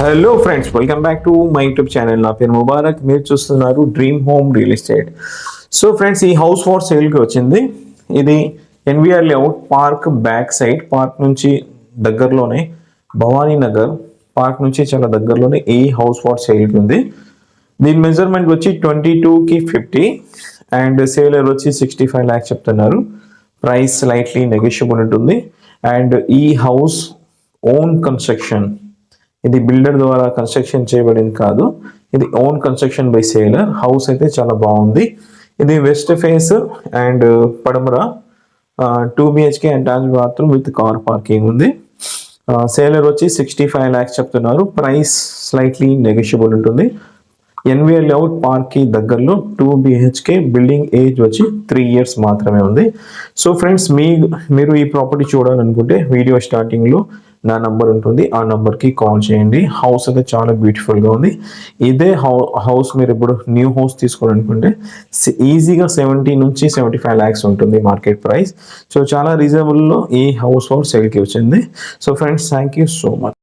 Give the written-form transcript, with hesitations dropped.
Hello friends, welcome back to my YouTube channel. నా పేరు ముబారక్. మీరు చూస్తున్నారు dream home real estate. So friends, ఈ హౌస్ ఫర్ సేల్కి వచ్చింది. ఇది NVR layout park back side, park నుంచి దగ్గరలోనే, భవానీ నగర్ పార్క్ నుంచి చాలా దగ్గరలోనే ఈ హౌస్ ఫర్ సేల్కి ఉంది. దీని మెజర్మెంట్ వచ్చి 22కి 50 అండ్ సేలర్ వచ్చి 65 lakhs చెప్తున్నారు. ప్రైస్ స్లైట్లీ నెగోషియబుల్ ఉంటుంది. అండ్ ఈ హౌస్ ఓన్ కన్స్ట్రక్షన్, ఇది బిల్డర్ ద్వారా కన్స్ట్రక్షన్ చేయబడింది కాదు, ఇది own construction by sailor. House అయితే చాలా బాగుంది. ఇది వెస్ట్ ఫేస్ అండ్ పడమర 2 BHK attach bathroom with car parking ఉంది. సేలర్ వచ్చి 65 lakhs చెప్తున్నారు. ప్రైస్ స్లైట్లీ నెగోషియబుల్ ఉంటుంది. ఎన్విఆర్ లేఅవుట్ పార్క్ కి దగ్గరలో 2 BHK, బిల్డింగ్ ఏజ్ వచ్చి 3 years మాత్రమే ఉంది. సో ఫ్రెండ్స్, మీరు ఈ ప్రాపర్టీ చూడాలనుకుంటే వీడియో స్టార్టింగ్లో నా నంబర్ ఉంటుంది, ఆ నంబర్కి కాల్ చేయండి. హౌస్ అయితే చాలా బ్యూటిఫుల్గా ఉంది. ఇదే హౌస్ మీరు ఇప్పుడు న్యూ హౌస్ తీసుకోవాలనుకుంటే ఈజీగా 70 నుంచి 75 lakhs ఉంటుంది మార్కెట్ ప్రైస్. సో చాలా రీజనబుల్లో ఈ హౌస్ సేల్కి వచ్చింది. So friends, thank you so much.